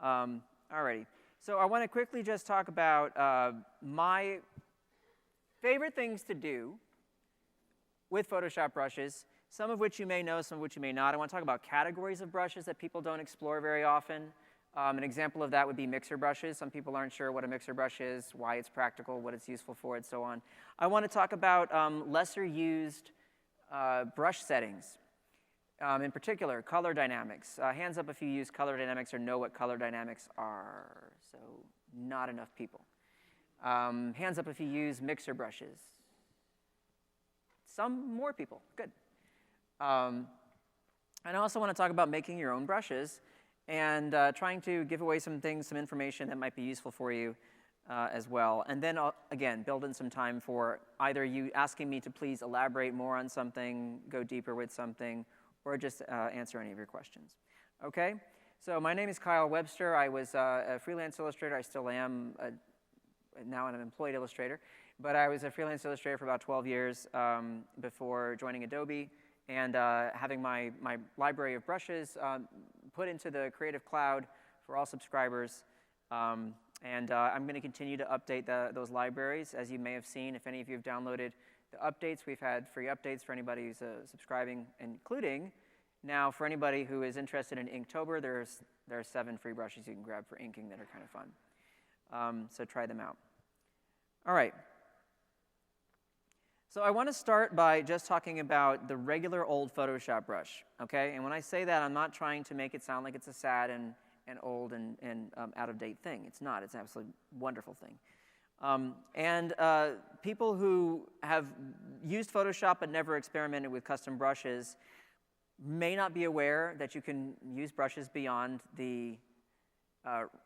Alrighty. So I want to quickly just talk about my favorite things to do with Photoshop brushes, some of which you may know, some of which you may not. I want to talk about categories of brushes that people don't explore very often. An example of that would be mixer brushes. Some people aren't sure what a mixer brush is, why it's practical, what it's useful for, and so on. I want to talk about lesser used brush settings. In particular, color dynamics. Hands up if you use color dynamics or know what color dynamics are. So not enough people. Hands up if you use mixer brushes. Some more people. Good. And I also want to talk about making your own brushes and trying to give away some things, some information that might be useful for you as well. And then, again, build in some time for either you asking me to please elaborate more on something, go deeper with something, or just answer any of your questions. OK? So my name is Kyle Webster. I was a freelance illustrator. I still am. Now I'm an employed illustrator. But I was a freelance illustrator for about 12 years before joining Adobe and having my library of brushes put into the Creative Cloud for all subscribers. I'm going to continue to update those libraries. As you may have seen, if any of you have downloaded the updates, we've had free updates for anybody who's subscribing, including now for anybody who is interested in Inktober, there are 7 free brushes you can grab for inking that are kind of fun. So try them out. All right. So I want to start by just talking about the regular old Photoshop brush, OK? And when I say that, I'm not trying to make it sound like it's a sad and old and out-of-date thing. It's not. It's an absolutely wonderful thing. People who have used Photoshop but never experimented with custom brushes may not be aware that you can use brushes beyond the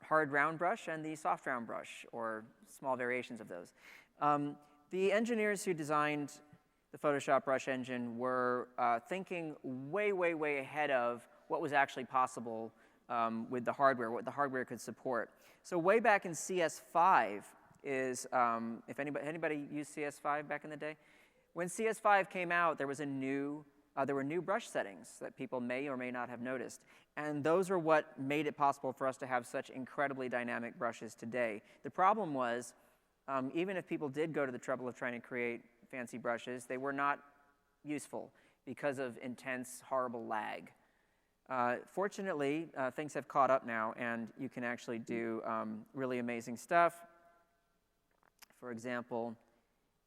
hard round brush and the soft round brush, or small variations of those. The engineers who designed the Photoshop brush engine were thinking way, way, way ahead of what was actually possible with the hardware, what the hardware could support. So way back in CS5 is, if anybody used CS5 back in the day? When CS5 came out, there were new brush settings that people may or may not have noticed. And those are what made it possible for us to have such incredibly dynamic brushes today. The problem was, even if people did go to the trouble of trying to create fancy brushes, they were not useful because of intense, horrible lag. Fortunately, things have caught up now, and you can actually do really amazing stuff. For example,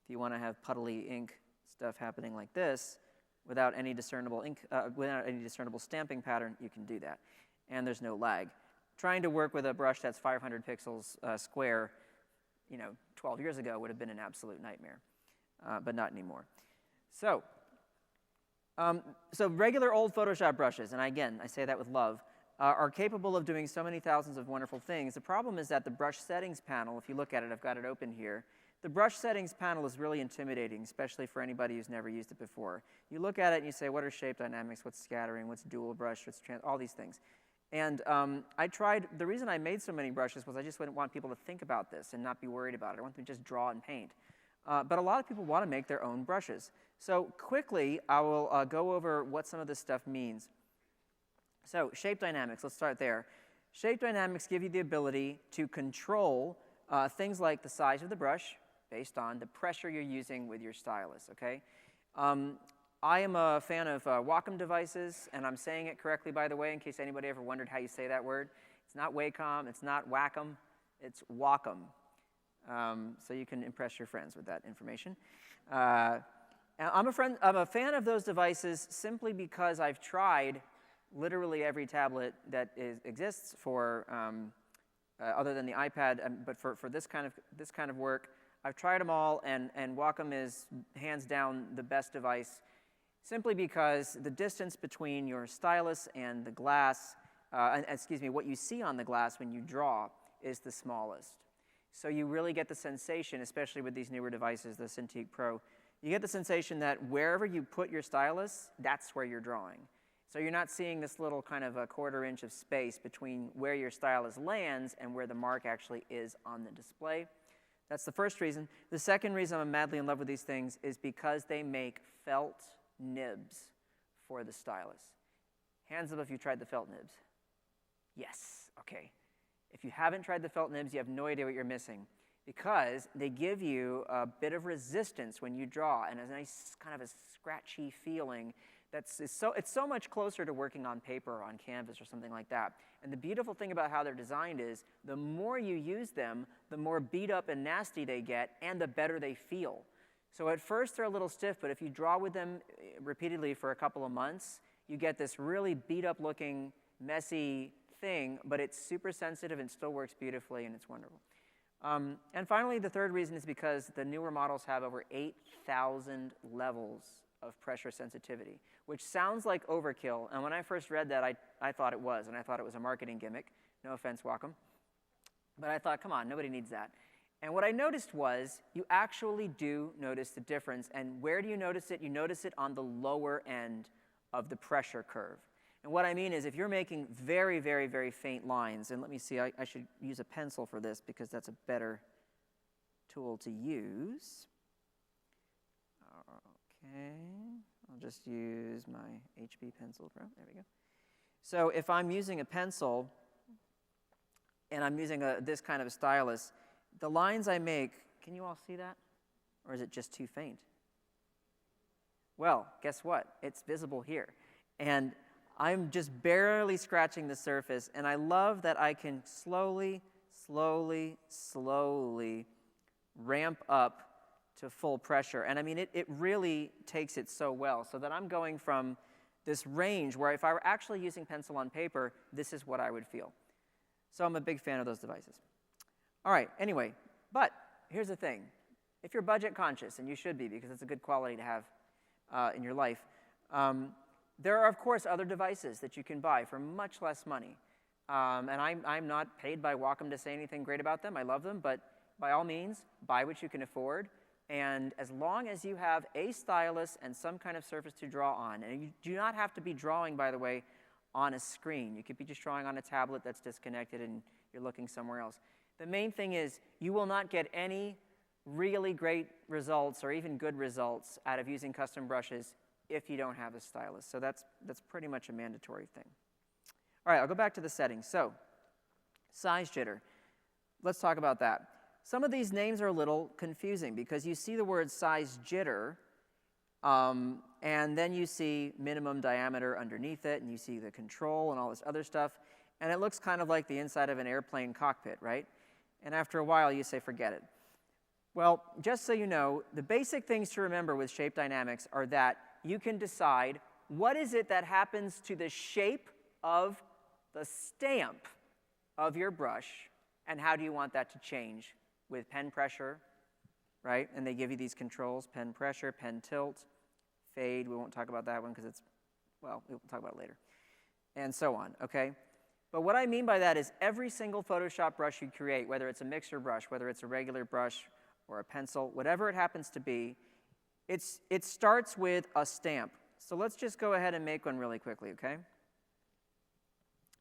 if you want to have puddly ink stuff happening like this, without any discernible stamping pattern, you can do that. And there's no lag. Trying to work with a brush that's 500 pixels square, 12 years ago would have been an absolute nightmare, but not anymore. So regular old Photoshop brushes, and again, I say that with love, are capable of doing so many thousands of wonderful things. The problem is that the brush settings panel, if you look at it, I've got it open here, the brush settings panel is really intimidating, especially for anybody who's never used it before. You look at it and you say, what are shape dynamics, what's scattering, what's dual brush, what's all these things. And the reason I made so many brushes was I just wouldn't want people to think about this and not be worried about it. I want them to just draw and paint. But a lot of people want to make their own brushes. So quickly, I will go over what some of this stuff means. So shape dynamics, let's start there. Shape dynamics give you the ability to control things like the size of the brush based on the pressure you're using with your stylus, OK? I am a fan of Wacom devices, and I'm saying it correctly, by the way, in case anybody ever wondered how you say that word. It's not Wacom, it's not Wacom, it's Wacom. So you can impress your friends with that information. I'm a fan of those devices simply because I've tried literally every tablet that exists for, other than the iPad, but for this kind of work. I've tried them all, and Wacom is hands down the best device, simply because the distance between your stylus and the glass, what you see on the glass when you draw, is the smallest. So you really get the sensation, especially with these newer devices, the Cintiq Pro, you get the sensation that wherever you put your stylus, that's where you're drawing. So you're not seeing this little kind of a quarter inch of space between where your stylus lands and where the mark actually is on the display. That's the first reason. The second reason I'm madly in love with these things is because they make felt nibs for the stylus. Hands up if you tried the felt nibs. Yes, OK. If you haven't tried the felt nibs, you have no idea what you're missing, because they give you a bit of resistance when you draw and a nice kind of a scratchy feeling. It's so much closer to working on paper or on canvas or something like that. And the beautiful thing about how they're designed is the more you use them, the more beat up and nasty they get, and the better they feel. So at first they're a little stiff, but if you draw with them repeatedly for a couple of months, you get this really beat up looking, messy thing, but it's super sensitive and still works beautifully, and it's wonderful. And finally, the third reason is because the newer models have over 8,000 levels of pressure sensitivity, which sounds like overkill. And when I first read that, I thought it was, and I thought it was a marketing gimmick. No offense, Wacom. But I thought, come on, nobody needs that. And what I noticed was you actually do notice the difference. And where do you notice it? You notice it on the lower end of the pressure curve. And what I mean is if you're making very, very, very faint lines, and let me see, I should use a pencil for this because that's a better tool to use. Okay, I'll just use my HB Pencil Pro. There we go. So if I'm using a pencil and I'm using this kind of a stylus, the lines I make, can you all see that? Or is it just too faint? Well, guess what? It's visible here. And I'm just barely scratching the surface, and I love that I can slowly, slowly, slowly ramp up to full pressure. And I mean, it really takes it so well, so that I'm going from this range where if I were actually using pencil on paper, this is what I would feel. So I'm a big fan of those devices. All right, anyway, but here's the thing. If you're budget conscious, and you should be because it's a good quality to have in your life, there are, of course, other devices that you can buy for much less money. And I'm not paid by Wacom to say anything great about them. I love them, but by all means, buy what you can afford. And as long as you have a stylus and some kind of surface to draw on, and you do not have to be drawing, by the way, on a screen. You could be just drawing on a tablet that's disconnected and you're looking somewhere else. The main thing is you will not get any really great results or even good results out of using custom brushes if you don't have a stylus. So that's pretty much a mandatory thing. All right, I'll go back to the settings. So size jitter. Let's talk about that. Some of these names are a little confusing because you see the word size jitter, and then you see minimum diameter underneath it, and you see the control and all this other stuff, and it looks kind of like the inside of an airplane cockpit, right? And after a while, you say, forget it. Well, just so you know, the basic things to remember with shape dynamics are that you can decide what is it that happens to the shape of the stamp of your brush, and how do you want that to change with pen pressure, right? And they give you these controls: pen pressure, pen tilt, fade. We won't talk about that one because it's, well, we'll talk about it later, and so on, okay? But what I mean by that is every single Photoshop brush you create, whether it's a mixer brush, whether it's a regular brush or a pencil, whatever it happens to be, it starts with a stamp. So let's just go ahead and make one really quickly, okay?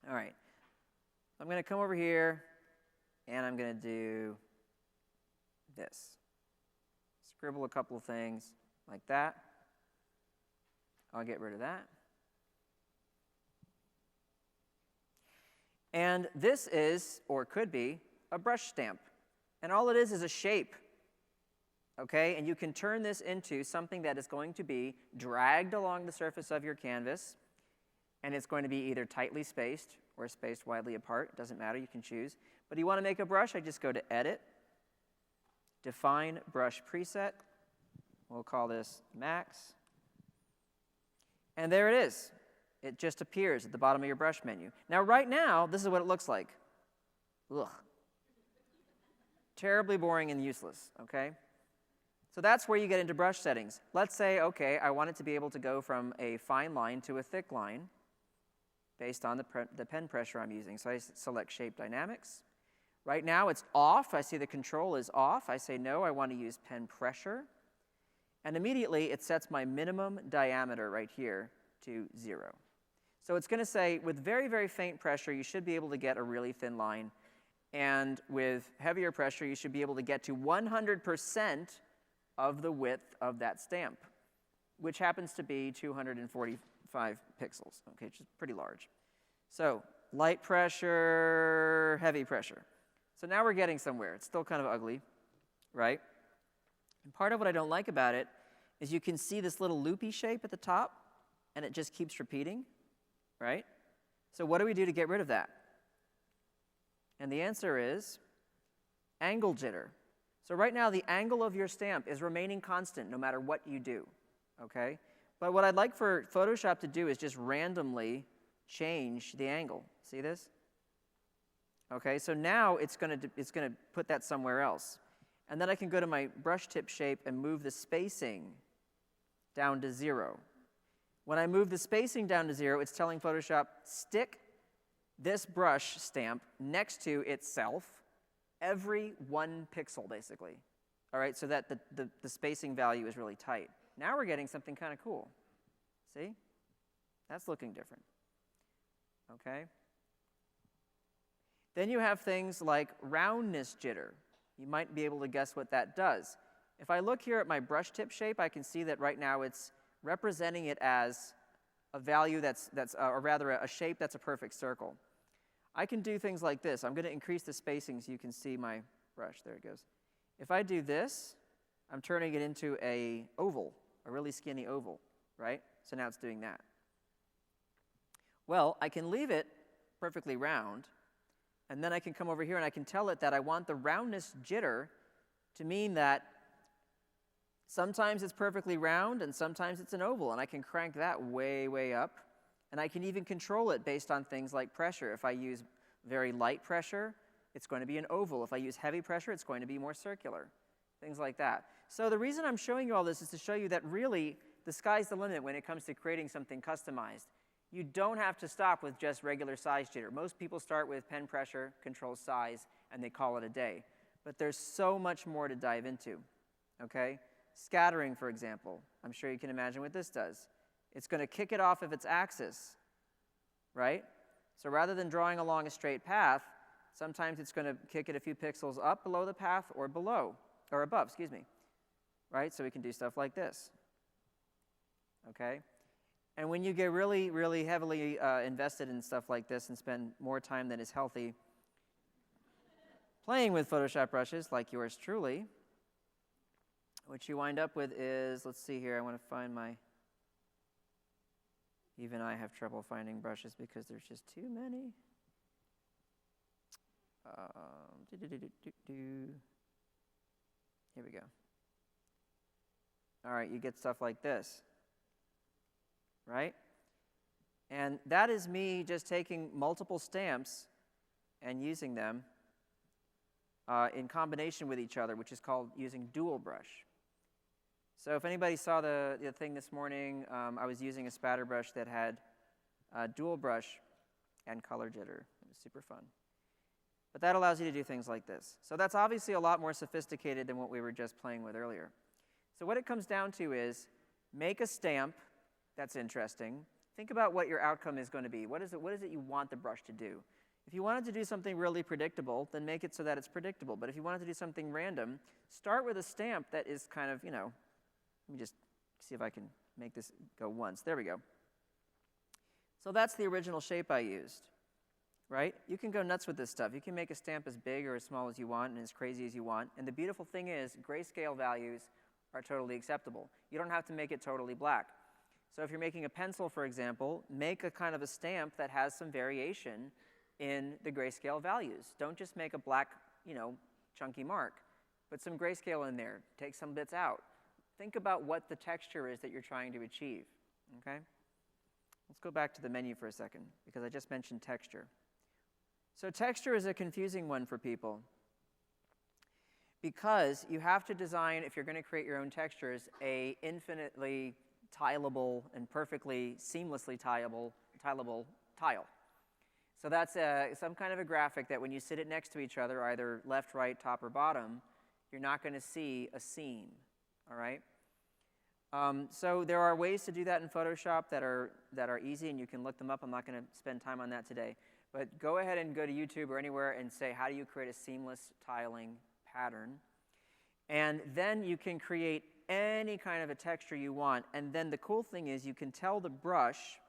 All right. I'm going to come over here, and I'm going to do this. Scribble a couple of things like that. I'll get rid of that. And this is, or could be, a brush stamp. And all it is a shape, okay? And you can turn this into something that is going to be dragged along the surface of your canvas, and it's going to be either tightly spaced or spaced widely apart. It doesn't matter, you can choose. But you want to make a brush, I just go to Edit, Define Brush Preset. We'll call this Max. And there it is. It just appears at the bottom of your brush menu. Now, right now, this is what it looks like. Ugh. Terribly boring and useless, okay? So that's where you get into brush settings. Let's say, okay, I want it to be able to go from a fine line to a thick line based on the pen pressure I'm using. So I select Shape Dynamics. Right now, it's off. I see the control is off. I say, no, I want to use pen pressure. And immediately, it sets my minimum diameter right here to 0. So it's going to say, with very, very faint pressure, you should be able to get a really thin line. And with heavier pressure, you should be able to get to 100% of the width of that stamp, which happens to be 245 pixels, okay, which is pretty large. So light pressure, heavy pressure. So now we're getting somewhere. It's still kind of ugly, right? And part of what I don't like about it is you can see this little loopy shape at the top, and it just keeps repeating, right? So what do we do to get rid of that? And the answer is angle jitter. So right now, the angle of your stamp is remaining constant no matter what you do, okay? But what I'd like for Photoshop to do is just randomly change the angle. See this? Okay, so now it's going to put that somewhere else. And then I can go to my brush tip shape and move the spacing down to 0. When I move the spacing down to 0, it's telling Photoshop, stick this brush stamp next to itself every 1 pixel, basically. All right, so that the spacing value is really tight. Now we're getting something kind of cool. See? That's looking different. Okay? Then you have things like roundness jitter. You might be able to guess what that does. If I look here at my brush tip shape, I can see that right now it's representing it as a value or rather a shape that's a perfect circle. I can do things like this. I'm going to increase the spacing so you can see my brush. There it goes. If I do this, I'm turning it into a oval, a really skinny oval, right? So now it's doing that. Well, I can leave it perfectly round, and then I can come over here and I can tell it that I want the roundness jitter to mean that sometimes it's perfectly round and sometimes it's an oval, and I can crank that way, way up. And I can even control it based on things like pressure. If I use very light pressure, it's going to be an oval. If I use heavy pressure, it's going to be more circular, things like that. So the reason I'm showing you all this is to show you that really the sky's the limit when it comes to creating something customized. You don't have to stop with just regular size jitter. Most people start with pen pressure, control size, and they call it a day. But there's so much more to dive into, okay? Scattering, for example. I'm sure you can imagine what this does. It's going to kick it off of its axis, right? So rather than drawing along a straight path, sometimes it's going to kick it a few pixels up below the path or below, or above, excuse me, right? So we can do stuff like this, okay? And when you get really, really heavily invested in stuff like this and spend more time than is healthy playing with Photoshop brushes, like yours truly, what you wind up with is, let's see here, I want to find my... Even I have trouble finding brushes because there's just too many. Here we go. All right, you get stuff like this, right? And that is me just taking multiple stamps and using them in combination with each other, which is called using dual brush. So if anybody saw the thing this morning, I was using a spatter brush that had dual brush and color jitter. It was super fun. But that allows you to do things like this. So that's obviously a lot more sophisticated than what we were just playing with earlier. So what it comes down to is make a stamp that's interesting. Think about what your outcome is going to be. What is it you want the brush to do? If you wanted to do something really predictable, then make it so that it's predictable. But if you wanted to do something random, start with a stamp that is kind of, let me just see if I can make this go once. There we go. So that's the original shape I used, right? You can go nuts with this stuff. You can make a stamp as big or as small as you want and as crazy as you want. And the beautiful thing is grayscale values are totally acceptable. You don't have to make it totally black. So if you're making a pencil, for example, make a kind of a stamp that has some variation in the grayscale values. Don't just make a black, chunky mark. Put some grayscale in there. Take some bits out. Think about what the texture is that you're trying to achieve, okay? Let's go back to the menu for a second, because I just mentioned texture. So texture is a confusing one for people, because you have to design, if you're going to create your own textures, a infinitely tileable and perfectly seamlessly tileable tile. So that's some kind of a graphic that when you sit it next to each other, either left, right, top, or bottom, you're not going to see a seam, all right? So there are ways to do that in Photoshop that are easy, and you can look them up. I'm not going to spend time on that today. But go ahead and go to YouTube or anywhere and say, how do you create a seamless tiling pattern? And then you can create any kind of a texture you want. And then the cool thing is you can tell the brush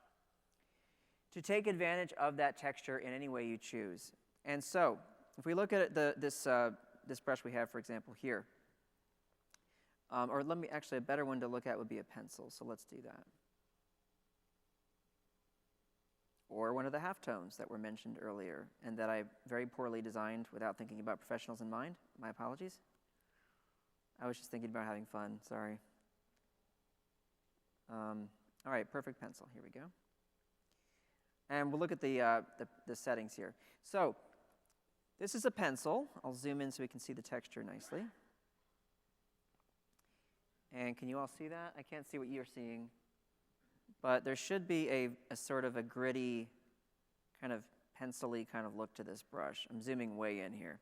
to take advantage of that texture in any way you choose. And so, if we look at this brush we have, for example, here, or let me, actually, a better one to look at would be a pencil, so let's do that. Or one of the halftones that were mentioned earlier and that I very poorly designed without thinking about professionals in mind. My apologies. I was just thinking about having fun, sorry. All right, perfect pencil, here we go. And we'll look at the settings here. So this is a pencil. I'll zoom in so we can see the texture nicely. And can you all see that? I can't see what you're seeing. But there should be a sort of a gritty, kind of pencil-y kind of look to this brush. I'm zooming way in here.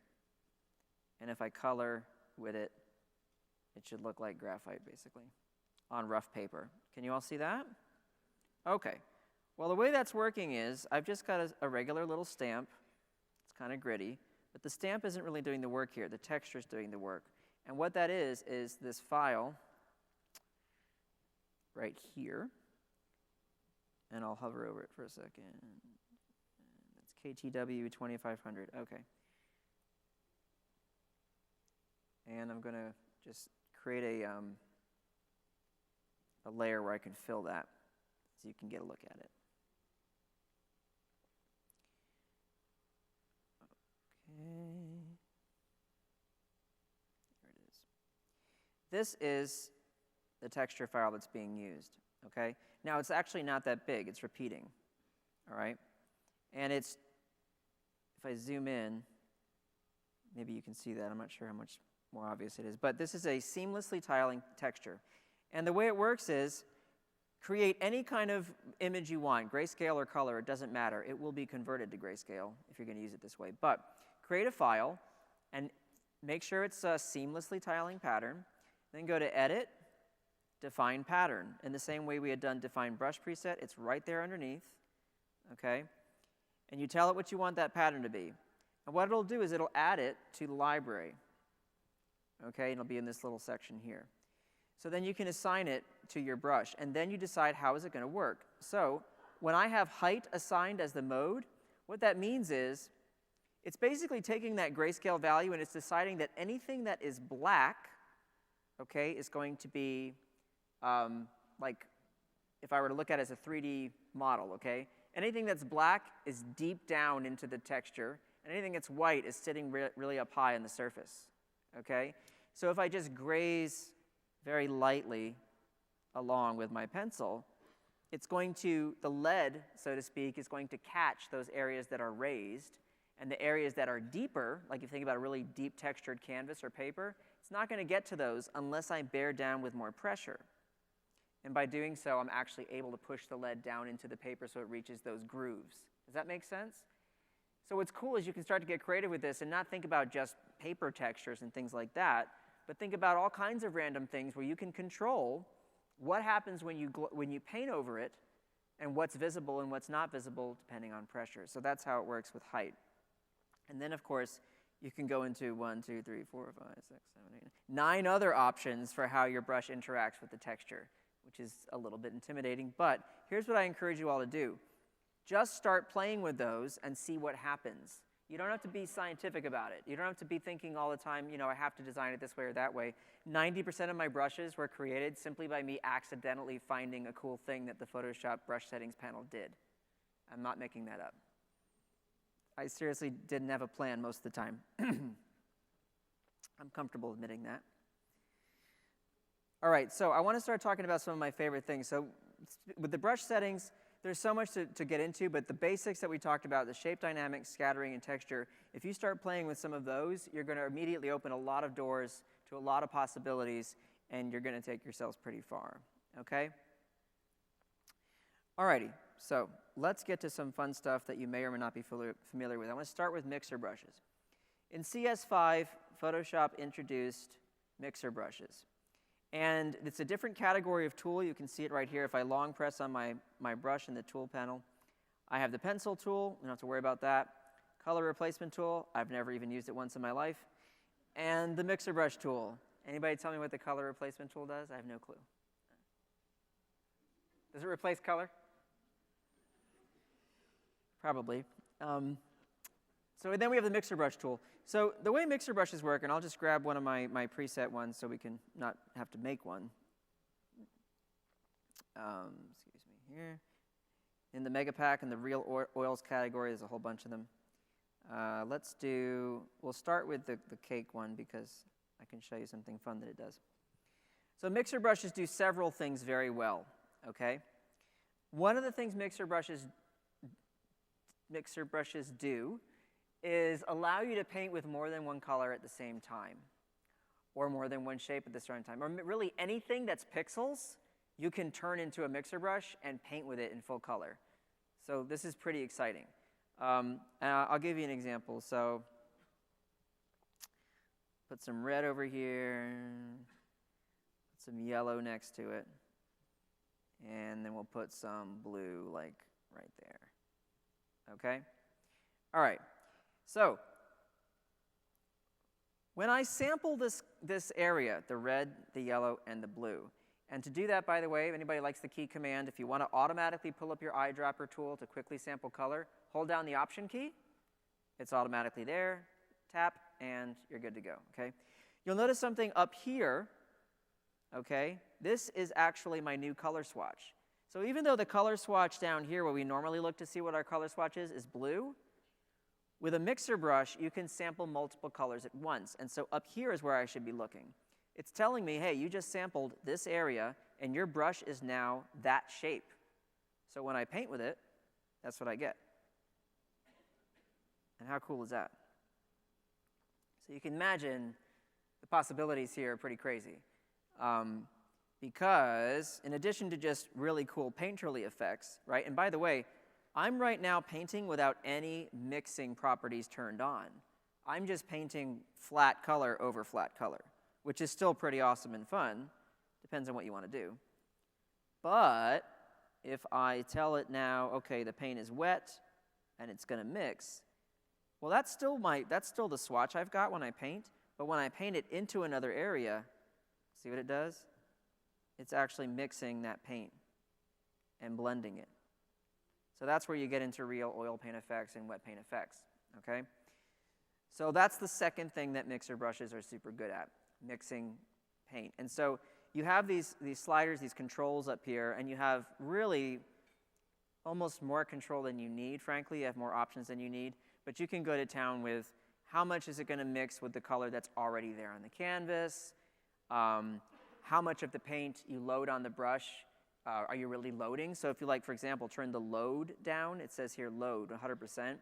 And if I color with it, it should look like graphite, basically, on rough paper. Can you all see that? Okay. Well, the way that's working is I've just got a regular little stamp. It's kind of gritty. But the stamp isn't really doing the work here. The texture is doing the work. And what that is this file right here. And I'll hover over it for a second. That's KTW 2500. Okay. And I'm going to just create a layer where I can fill that so you can get a look at it. Okay. There it is. This is the texture file that's being used. Okay? Now, it's actually not that big. It's repeating, all right? And it's, if I zoom in, maybe you can see that. I'm not sure how much more obvious it is. But this is a seamlessly tiling texture. And the way it works is create any kind of image you want, grayscale or color, it doesn't matter. It will be converted to grayscale if you're going to use it this way. But create a file and make sure it's a seamlessly tiling pattern. Then go to Edit, Define Pattern. In the same way we had done Define Brush Preset, it's right there underneath, okay? And you tell it what you want that pattern to be. And what it'll do is it'll add it to the library, okay? It'll be in this little section here. So then you can assign it to your brush, and then you decide how is it going to work. So when I have height assigned as the mode, what that means is it's basically taking that grayscale value and it's deciding that anything that is black, okay, is going to be like if I were to look at it as a 3D model, okay? Anything that's black is deep down into the texture, and anything that's white is sitting really up high on the surface, okay? So if I just graze very lightly along with my pencil, it's going to, the lead, so to speak, is going to catch those areas that are raised, and the areas that are deeper, like if you think about a really deep textured canvas or paper, it's not going to get to those unless I bear down with more pressure. And by doing so, I'm actually able to push the lead down into the paper so it reaches those grooves. Does that make sense? So what's cool is you can start to get creative with this and not think about just paper textures and things like that, but think about all kinds of random things where you can control what happens when you paint over it and what's visible and what's not visible depending on pressure. So that's how it works with height. And then, of course, you can go into 1, 2, 3, 4, 5, 6, 7, 8, 9 other options for how your brush interacts with the texture, which is a little bit intimidating. But here's what I encourage you all to do. Just start playing with those and see what happens. You don't have to be scientific about it. You don't have to be thinking all the time, you know, I have to design it this way or that way. 90% of my brushes were created simply by me accidentally finding a cool thing that the Photoshop brush settings panel did. I'm not making that up. I seriously didn't have a plan most of the time. I'm comfortable admitting that. All right, so I want to start talking about some of my favorite things. So with the brush settings, there's so much to get into, but the basics that we talked about, the shape dynamics, scattering, and texture, if you start playing with some of those, you're going to immediately open a lot of doors to a lot of possibilities, and you're going to take yourselves pretty far, okay? All righty, so let's get to some fun stuff that you may or may not be familiar with. I want to start with mixer brushes. In CS5, Photoshop introduced mixer brushes. And it's a different category of tool. You can see it right here. If I long press on my brush in the tool panel, I have the pencil tool. You don't have to worry about that. Color replacement tool. I've never even used it once in my life. And the mixer brush tool. Anybody tell me what the color replacement tool does? I have no clue. Does it replace color? Probably. So then we have the mixer brush tool. So the way mixer brushes work, and I'll just grab one of my preset ones so we can not have to make one. Excuse me here. In the Mega Pack and the Real Oils category, there's a whole bunch of them. We'll start with the cake one because I can show you something fun that it does. So mixer brushes do several things very well, okay? One of the things mixer brushes do is allow you to paint with more than one color at the same time, or more than one shape at the same time, or really anything that's pixels, you can turn into a mixer brush and paint with it in full color. So this is pretty exciting. And I'll give you an example. So put some red over here, put some yellow next to it, and then we'll put some blue like right there. Okay? All right. So when I sample this area, the red, the yellow, and the blue, and to do that, by the way, if anybody likes the key command, if you want to automatically pull up your eyedropper tool to quickly sample color, hold down the Option key. It's automatically there. Tap, and you're good to go, okay? You'll notice something up here, okay? This is actually my new color swatch. So even though the color swatch down here, where we normally look to see what our color swatch is blue, with a mixer brush, you can sample multiple colors at once. And so up here is where I should be looking. It's telling me, hey, you just sampled this area, and your brush is now that shape. So when I paint with it, that's what I get. And how cool is that? So you can imagine the possibilities here are pretty crazy. Because in addition to just really cool painterly effects, right? And by the way, I'm right now painting without any mixing properties turned on. I'm just painting flat color over flat color, which is still pretty awesome and fun. Depends on what you want to do. But if I tell it now, okay, the paint is wet and it's going to mix, well, that's still the swatch I've got when I paint. But when I paint it into another area, see what it does? It's actually mixing that paint and blending it. So that's where you get into real oil paint effects and wet paint effects, okay? So that's the second thing that mixer brushes are super good at, mixing paint. And so you have these sliders, these controls up here, and you have really almost more control than you need, frankly. You have more options than you need. But you can go to town with how much is it going to mix with the color that's already there on the canvas, how much of the paint you load on the brush. Are you really loading? So if you like, for example, turn the load down, it says here load 100%.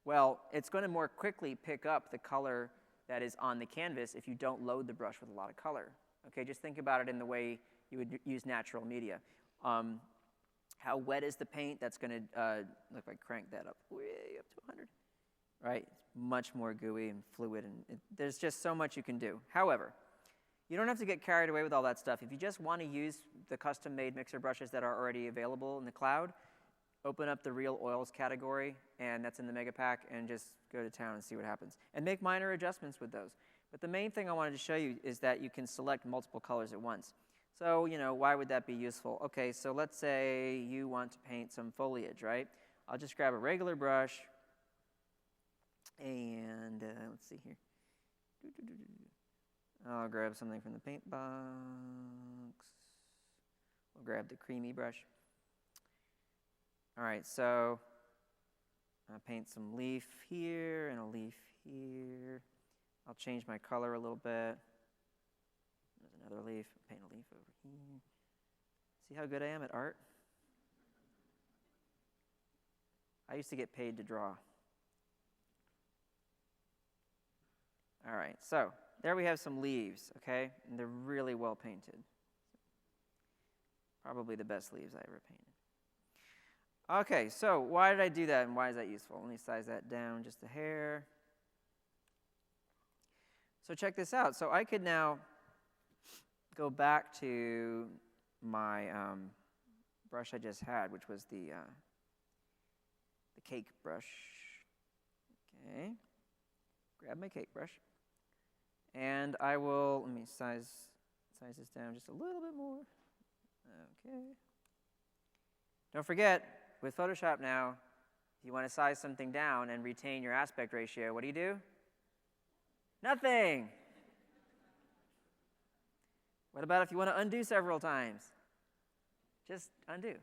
Well, it's going to more quickly pick up the color that is on the canvas if you don't load the brush with a lot of color. Okay, just think about it in the way you would use natural media. How wet is the paint? That's going to, look, if I crank that up way up to 100, right? It's much more gooey and fluid, and there's just so much you can do. However, you don't have to get carried away with all that stuff. If you just want to use the custom-made mixer brushes that are already available in the cloud, open up the Real Oils category, and that's in the Mega Pack, and just go to town and see what happens. And make minor adjustments with those. But the main thing I wanted to show you is that you can select multiple colors at once. So, why would that be useful? Okay, so let's say you want to paint some foliage, right? I'll just grab a regular brush, and let's see here. I'll grab something from the paint box. We'll grab the creamy brush. All right, so I'll paint some leaf here and a leaf here. I'll change my color a little bit. There's another leaf. Paint a leaf over here. See how good I am at art? I used to get paid to draw. All right, so there we have some leaves, okay? And they're really well painted. Probably the best leaves I ever painted. Okay, so why did I do that and why is that useful? Let me size that down just a hair. So check this out. So I could now go back to my brush I just had, which was the cake brush. Okay, grab my cake brush. And I will, let me size this down just a little bit more. Okay. Don't forget, with Photoshop now, you want to size something down and retain your aspect ratio, what do? Nothing. What about if you want to undo several times? Just undo.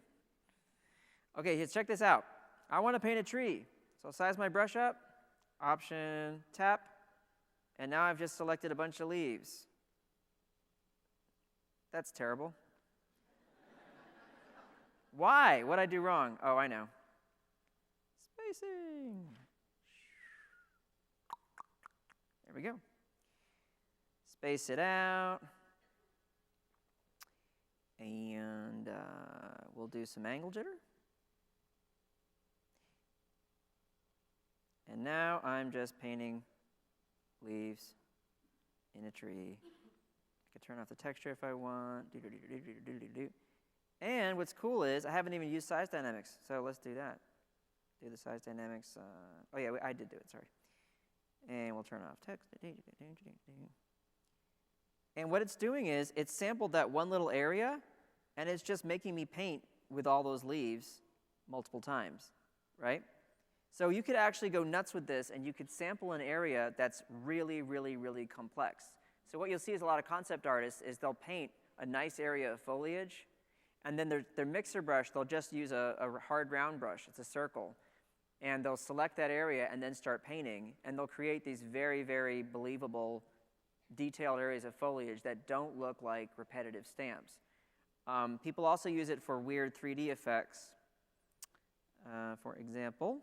Okay, let's check this out. I want to paint a tree. So I'll size my brush up, Option, tap, and now I've just selected a bunch of leaves. That's terrible. Why? What'd I do wrong? Oh, I know. Spacing. There we go. Space it out. And we'll do some angle jitter. And now I'm just painting leaves in a tree. I can turn off the texture if I want. And what's cool is I haven't even used size dynamics, so let's do that. Do the size dynamics. Oh yeah, I did do it, sorry. And we'll turn off text. And what it's doing is it's sampled that one little area, and it's just making me paint with all those leaves multiple times, right? So you could actually go nuts with this, and you could sample an area that's really, really, really complex. So what you'll see is a lot of concept artists is they'll paint a nice area of foliage, and then their mixer brush, they'll just use a hard round brush. It's a circle. And they'll select that area and then start painting, and they'll create these very, very believable, detailed areas of foliage that don't look like repetitive stamps. People also use it for weird 3D effects. For example,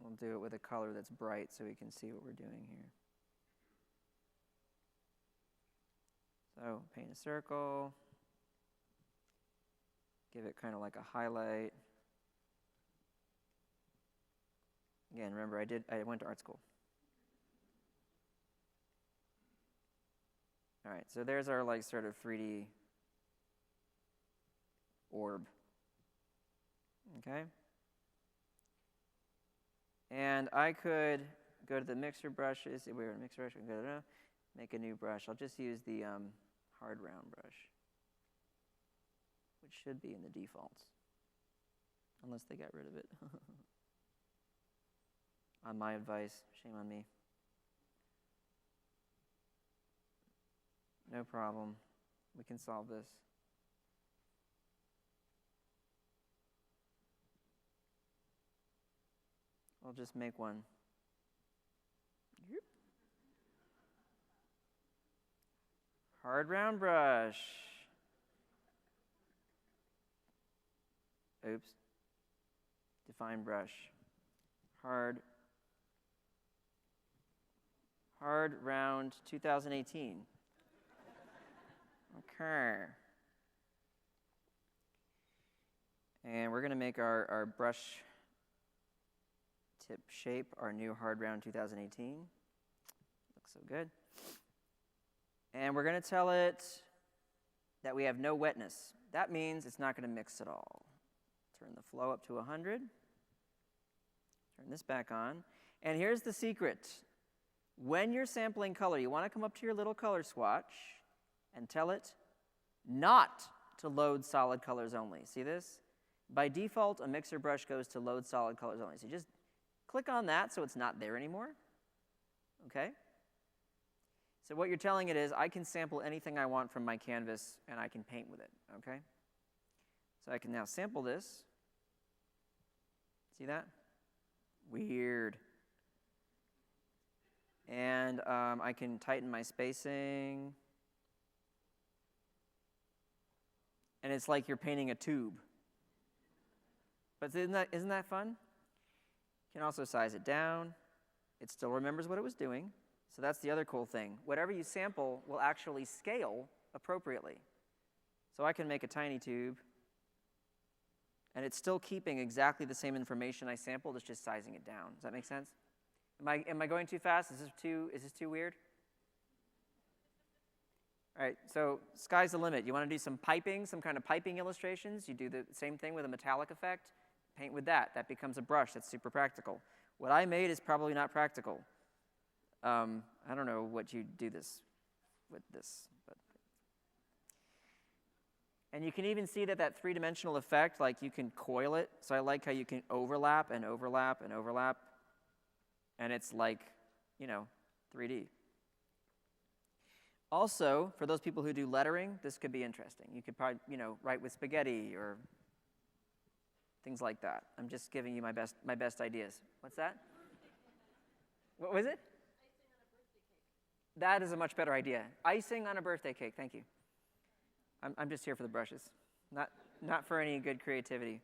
we'll do it with a color that's bright so we can see what we're doing here. So paint a circle, give it kind of like a highlight. Again, remember I went to art school. All right, so there's our like sort of 3D orb. Okay? And I could go to the mixer brushes. If we were in mixer brush, we can go to make a new brush. I'll just use the hard round brush, which should be in the defaults, unless they got rid of it. On my advice, shame on me. No problem. We can solve this. I'll just make one. Yep. Hard round brush. Oops. Define brush. Hard round 2018. Okay. And we're going to make our brush tip shape our new hard round 2018. Looks so good. And we're going to tell it that we have no wetness. That means it's not going to mix at all. Turn the flow up to 100. Turn this back on. And here's the secret. When you're sampling color, you want to come up to your little color swatch and tell it not to load solid colors only. See this? By default, a mixer brush goes to load solid colors only. So you just click on that so it's not there anymore. Okay? So what you're telling it is, I can sample anything I want from my canvas, and I can paint with it. Okay? So I can now sample this. See that? Weird. And I can tighten my spacing. And it's like you're painting a tube. But isn't that fun? You can also size it down. It still remembers what it was doing. So that's the other cool thing. Whatever you sample will actually scale appropriately. So I can make a tiny tube, and it's still keeping exactly the same information I sampled. It's just sizing it down. Does that make sense? Am I going too fast? Is this too weird? All right, so sky's the limit. You want to do some piping, some kind of piping illustrations? You do the same thing with a metallic effect. Paint with that. That becomes a brush. That's super practical. What I made is probably not practical. I don't know what you do with this. And you can even see that three-dimensional effect, like you can coil it. So I like how you can overlap and overlap and overlap. And it's like, 3D. Also, for those people who do lettering, this could be interesting. You could probably, write with spaghetti or things like that. I'm just giving you my best ideas. What's that? What was it? That is a much better idea. Icing on a birthday cake. Thank you. I'm just here for the brushes, not for any good creativity.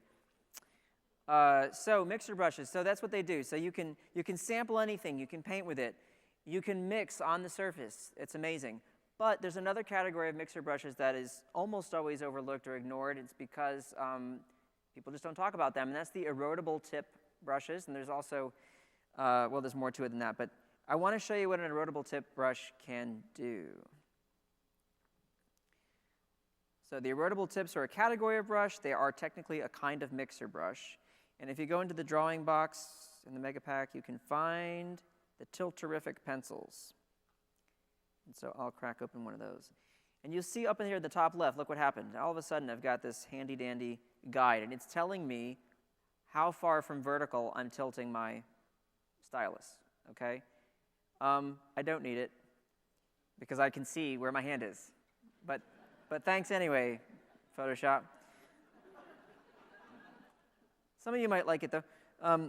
So mixer brushes. So that's what they do. So you can sample anything. You can paint with it. You can mix on the surface. It's amazing. But there's another category of mixer brushes that is almost always overlooked or ignored. It's because people just don't talk about them, and that's the erodible tip brushes. And there's also, well, there's more to it than that. But I want to show you what an erodible tip brush can do. So the erodible tips are a category of brush. They are technically a kind of mixer brush. And if you go into the drawing box in the Mega Pack, you can find the Tilt-Terrific pencils. And so I'll crack open one of those. And you'll see up in here at the top left, look what happened. All of a sudden, I've got this handy-dandy guide, and it's telling me how far from vertical I'm tilting my stylus, okay? I don't need it, because I can see where my hand is. But thanks anyway, Photoshop. Some of you might like it, though. All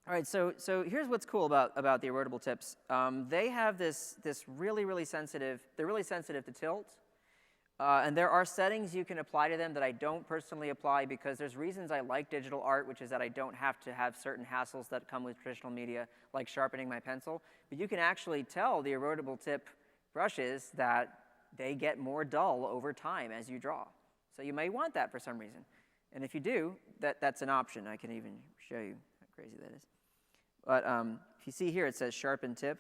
right, so here's what's cool about the erodible tips. They have this really, really sensitive, they're really sensitive to tilt. And there are settings you can apply to them that I don't personally apply because there's reasons I like digital art, which is that I don't have to have certain hassles that come with traditional media, like sharpening my pencil. But you can actually tell the erodible tip brushes that they get more dull over time as you draw. So you may want that for some reason. And if you do, that's an option. I can even show you how crazy that is. But if you see here, it says sharpen tip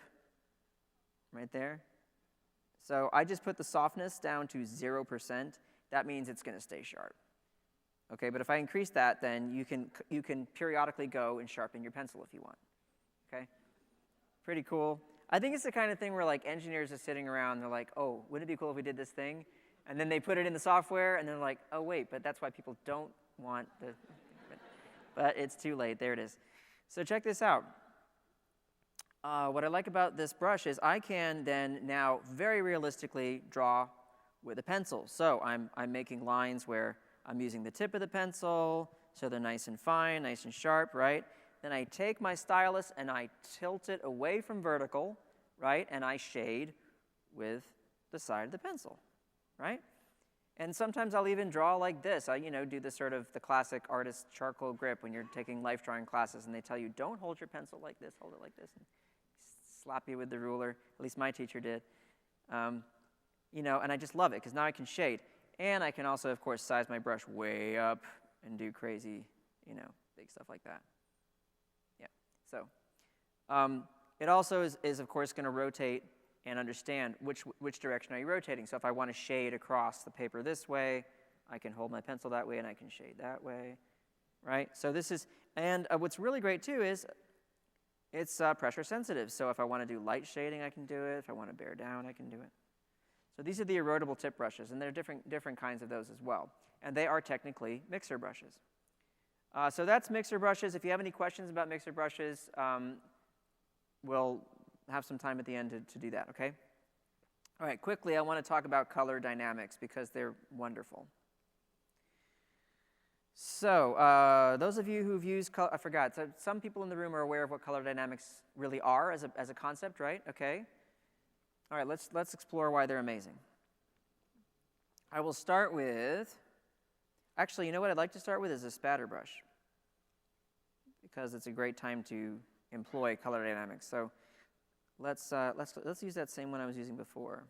right there. So I just put the softness down to 0%. That means it's going to stay sharp. Okay, but if I increase that, then you can periodically go and sharpen your pencil if you want. Okay, pretty cool. I think it's the kind of thing where like engineers are sitting around, they're like, oh, wouldn't it be cool if we did this thing? And then they put it in the software, and they're like, oh, wait, but that's why people don't want the, but it's too late. There it is. So check this out. What I like about this brush is I can then now very realistically draw with a pencil. So I'm making lines where I'm using the tip of the pencil, so they're nice and fine, nice and sharp, right? Then I take my stylus and I tilt it away from vertical, right? And I shade with the side of the pencil, right? And sometimes I'll even draw like this. I, do the sort of the classic artist charcoal grip when you're taking life drawing classes and they tell you, don't hold your pencil like this, hold it like this. And slap you with the ruler. At least my teacher did. And I just love it because now I can shade. And I can also, of course, size my brush way up and do crazy, big stuff like that. Yeah, so it also is of course, going to rotate and understand which direction are you rotating. So if I want to shade across the paper this way, I can hold my pencil that way and I can shade that way, right? So this is, and what's really great too is it's pressure sensitive. So if I want to do light shading, I can do it. If I want to bear down, I can do it. So these are the erodible tip brushes, and there are different kinds of those as well. And they are technically mixer brushes. So that's mixer brushes. If you have any questions about mixer brushes, we'll have some time at the end to do that, okay? All right, quickly, I want to talk about color dynamics because they're wonderful. So those of you who've used color, I forgot, so some people in the room are aware of what color dynamics really are as a concept, right? Okay. All right, let's explore why they're amazing. I will start with, actually, you know what I'd like to start with is a spatter brush because it's a great time to employ color dynamics. So let's use that same one I was using before.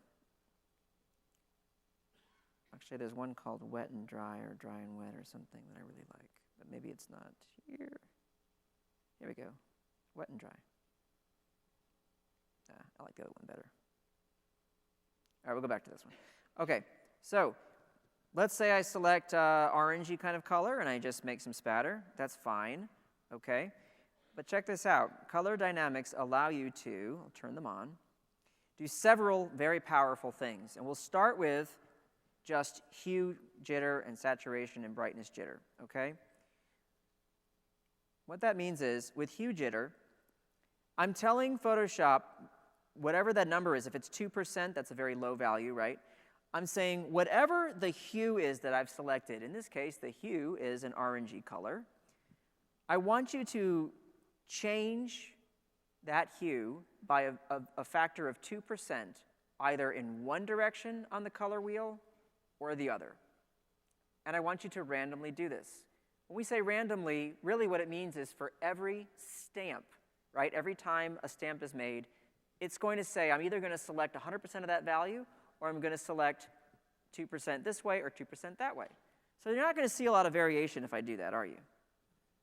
Actually, there's one called Wet and Dry or Dry and Wet or something that I really like, but maybe it's not here. Here we go, Wet and Dry. I like the other one better. All right, we'll go back to this one. Okay, so let's say I select orangey kind of color and I just make some spatter. That's fine, okay? But check this out. Color dynamics allow you to, I'll turn them on, do several very powerful things. And we'll start with just hue jitter and saturation and brightness jitter, okay? What that means is, with hue jitter, I'm telling Photoshop, whatever that number is, if it's 2%, that's a very low value, right? I'm saying whatever the hue is that I've selected, in this case, the hue is an orangey color, I want you to change that hue by a factor of 2%, either in one direction on the color wheel or the other. And I want you to randomly do this. When we say randomly, really what it means is for every stamp, right? Every time a stamp is made, it's going to say, I'm either going to select 100% of that value, or I'm going to select 2% this way or 2% that way. So you're not going to see a lot of variation if I do that, are you?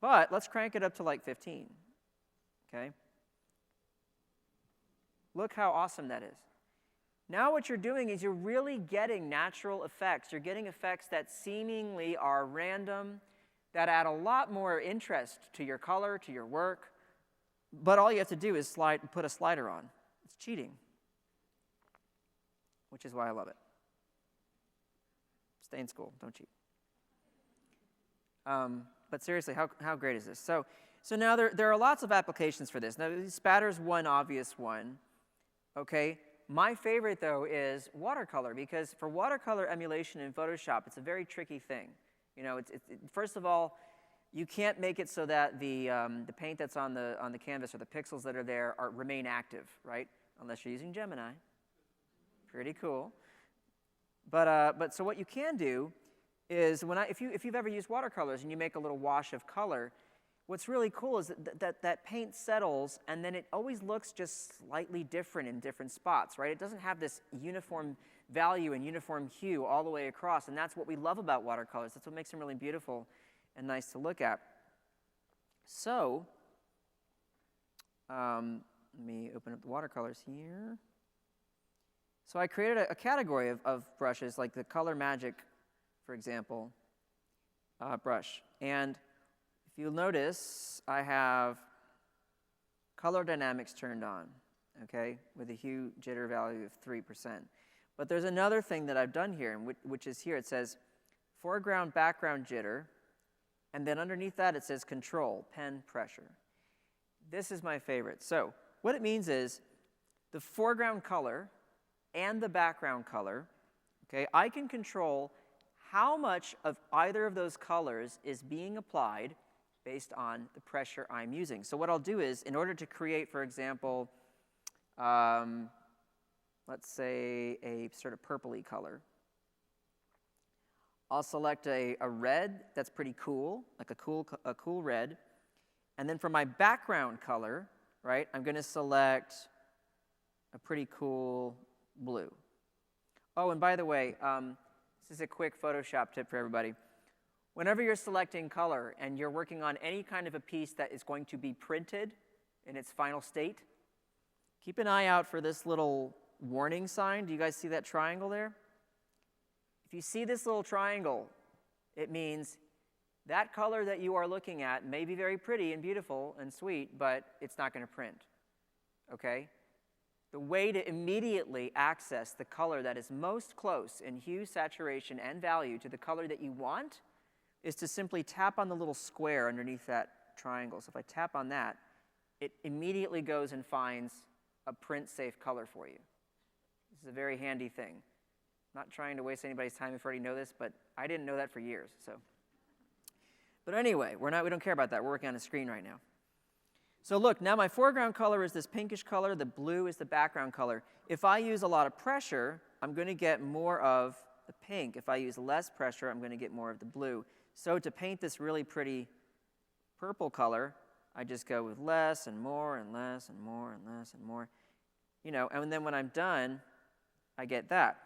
But let's crank it up to like 15, okay? Look how awesome that is. Now what you're doing is you're really getting natural effects. You're getting effects that seemingly are random, that add a lot more interest to your color, to your work. But all you have to do is put a slider on. It's cheating, which is why I love it. Stay in school, don't cheat. But seriously, how great is this? So now there are lots of applications for this. Now, spatter's one obvious one, okay? My favorite, though, is watercolor, because for watercolor emulation in Photoshop, it's a very tricky thing. You know, first of all, you can't make it so that the paint that's on the canvas or the pixels that are there remain active, right? Unless you're using Gemini. Pretty cool. But so what you can do is if you've ever used watercolors and you make a little wash of color, what's really cool is that paint settles, and then it always looks just slightly different in different spots, right? It doesn't have this uniform value and uniform hue all the way across, and that's what we love about watercolors. That's what makes them really beautiful and nice to look at. So let me open up the watercolors here. So I created a category of brushes, like the Color Magic, for example, brush. And if you'll notice, I have color dynamics turned on, okay, with a hue jitter value of 3%. But there's another thing that I've done here, which is here. It says foreground, background jitter, and then underneath that it says control, pen pressure. This is my favorite. So what it means is the foreground color and the background color, okay, I can control how much of either of those colors is being applied based on the pressure I'm using. So what I'll do is, in order to create, for example, let's say a sort of purpley color, I'll select a red that's pretty cool, like a cool red. And then for my background color, right, I'm going to select a pretty cool blue. Oh, and by the way, this is a quick Photoshop tip for everybody. Whenever you're selecting color and you're working on any kind of a piece that is going to be printed in its final state, keep an eye out for this little warning sign. Do you guys see that triangle there? If you see this little triangle, it means that color that you are looking at may be very pretty and beautiful and sweet, but it's not going to print, okay? The way to immediately access the color that is most close in hue, saturation, and value to the color that you want is to simply tap on the little square underneath that triangle. So if I tap on that, it immediately goes and finds a print-safe color for you. This is a very handy thing. I'm not trying to waste anybody's time if you already know this, but I didn't know that for years. But anyway, we don't care about that. We're working on a screen right now. So look, now my foreground color is this pinkish color. The blue is the background color. If I use a lot of pressure, I'm going to get more of the pink. If I use less pressure, I'm going to get more of the blue. So to paint this really pretty purple color, I just go with less and more and less and more and less and more. You know, and then when I'm done, I get that.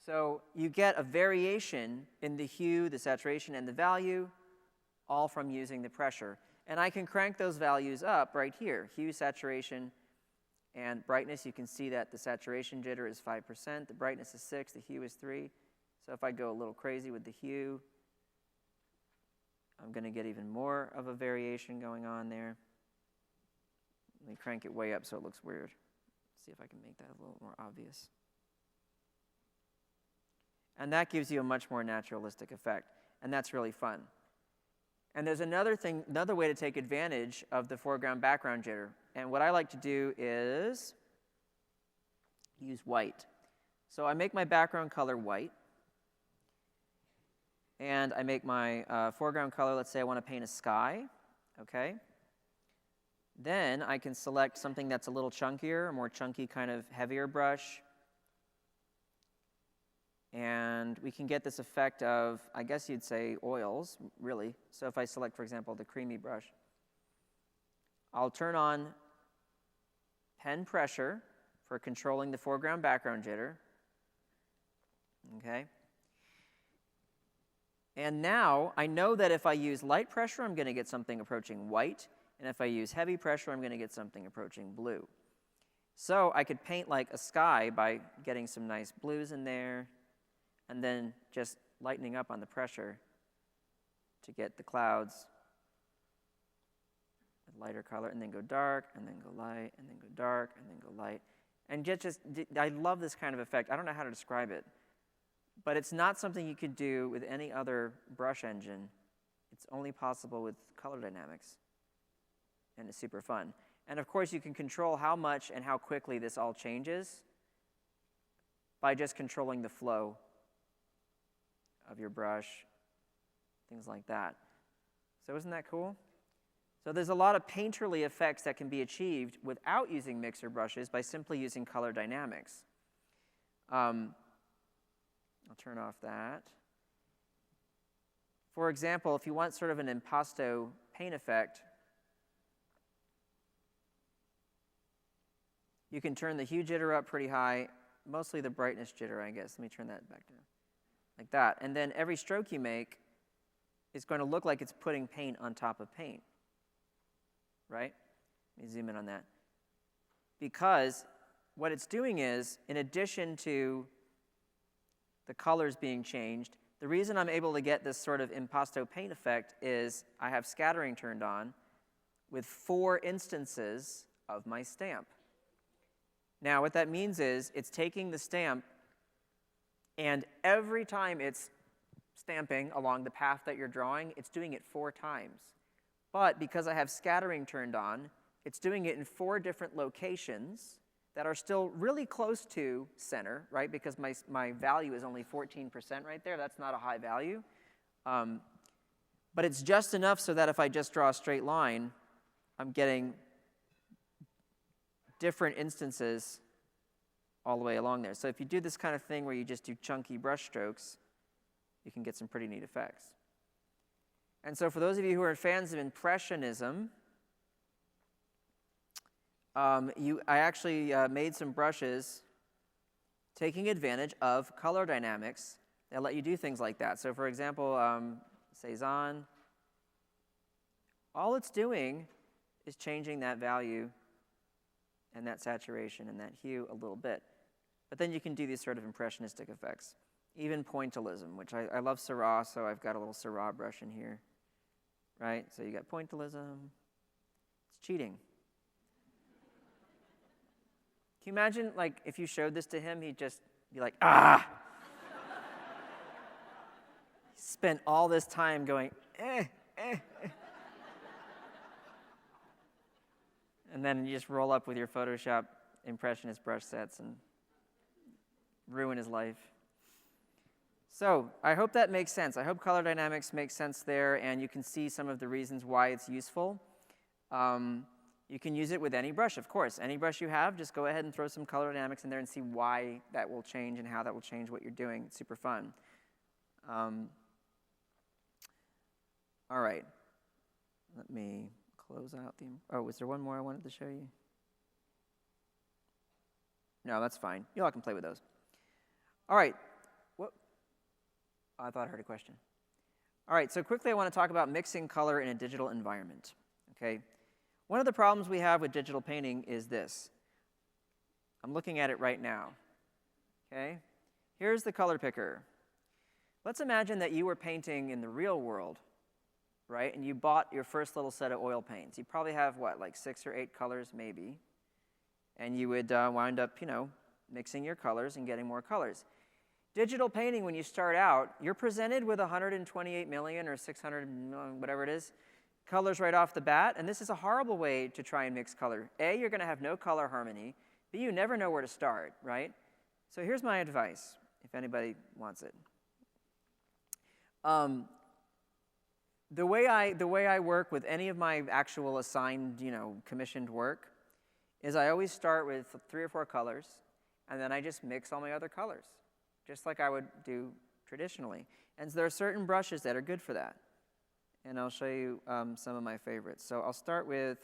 So you get a variation in the hue, the saturation, and the value, all from using the pressure. And I can crank those values up right here. Hue, saturation, and brightness. You can see that the saturation jitter is 5%, the brightness is 6, the hue is 3. So if I go a little crazy with the hue, I'm going to get even more of a variation going on there. Let me crank it way up so it looks weird. See if I can make that a little more obvious. And that gives you a much more naturalistic effect. And that's really fun. And there's another way to take advantage of the foreground-background jitter. And what I like to do is use white. So I make my background color white. And I make my foreground color, let's say I want to paint a sky. Okay. Then I can select something that's a little chunkier, a more chunky kind of heavier brush. And we can get this effect of, I guess you'd say, oils, really. So if I select, for example, the creamy brush, I'll turn on pen pressure for controlling the foreground-background jitter. Okay. And now I know that if I use light pressure, I'm going to get something approaching white. And if I use heavy pressure, I'm going to get something approaching blue. So I could paint like a sky by getting some nice blues in there, and then just lightening up on the pressure to get the clouds with lighter color, and then go dark, and then go light, and then go dark, and then go light. And I love this kind of effect. I don't know how to describe it, but it's not something you could do with any other brush engine. It's only possible with color dynamics, and it's super fun. And of course, you can control how much and how quickly this all changes by just controlling the flow of your brush, things like that. So isn't that cool? So there's a lot of painterly effects that can be achieved without using mixer brushes by simply using color dynamics. I'll turn off that. For example, if you want sort of an impasto paint effect, you can turn the hue jitter up pretty high, mostly the brightness jitter, I guess. Let me turn that back down. Like that. And then every stroke you make is going to look like it's putting paint on top of paint. Right? Let me zoom in on that. Because what it's doing is, in addition to the colors being changed, the reason I'm able to get this sort of impasto paint effect is I have scattering turned on with 4 instances of my stamp. Now, what that means is it's taking the stamp, and every time it's stamping along the path that you're drawing, it's doing it 4 times. But because I have scattering turned on, it's doing it in 4 different locations that are still really close to center, right? Because my value is only 14% right there. That's not a high value. But it's just enough so that if I just draw a straight line, I'm getting different instances all the way along there. So if you do this kind of thing where you just do chunky brush strokes, you can get some pretty neat effects. And so for those of you who are fans of Impressionism, I actually made some brushes taking advantage of color dynamics that let you do things like that. So for example, Cezanne, all it's doing is changing that value and that saturation and that hue a little bit. But then you can do these sort of impressionistic effects. Even pointillism, which I love Syrah, so I've got a little Syrah brush in here. Right? So you got pointillism. It's cheating. Can you imagine, like, if you showed this to him, he'd just be like, ah! He spent all this time going, eh. And then you just roll up with your Photoshop Impressionist brush sets and ruin his life. So I hope that makes sense. I hope color dynamics makes sense there, and you can see some of the reasons why it's useful. You can use it with any brush, of course. Any brush you have, just go ahead and throw some color dynamics in there and see why that will change and how that will change what you're doing. It's super fun. All right. Let me close out the... Oh, was there one more I wanted to show you? No, that's fine. You all can play with those. All right. What? Oh, I thought I heard a question. All right, so quickly I want to talk about mixing color in a digital environment. Okay. One of the problems we have with digital painting is this. I'm looking at it right now. Okay. Here's the color picker. Let's imagine that you were painting in the real world, right? And you bought your first little set of oil paints. You probably have, what, like 6 or 8 colors maybe. And you would wind up, mixing your colors and getting more colors. Digital painting, when you start out, you're presented with 128 million or 600 million, whatever it is, colors right off the bat, and this is a horrible way to try and mix color. A, you're going to have no color harmony. B, you never know where to start, right? So here's my advice, if anybody wants it. The way I work with any of my actual assigned, commissioned work is I always start with 3 or 4 colors, and then I just mix all my other colors, just like I would do traditionally. And so there are certain brushes that are good for that. And I'll show you some of my favorites. So I'll start with,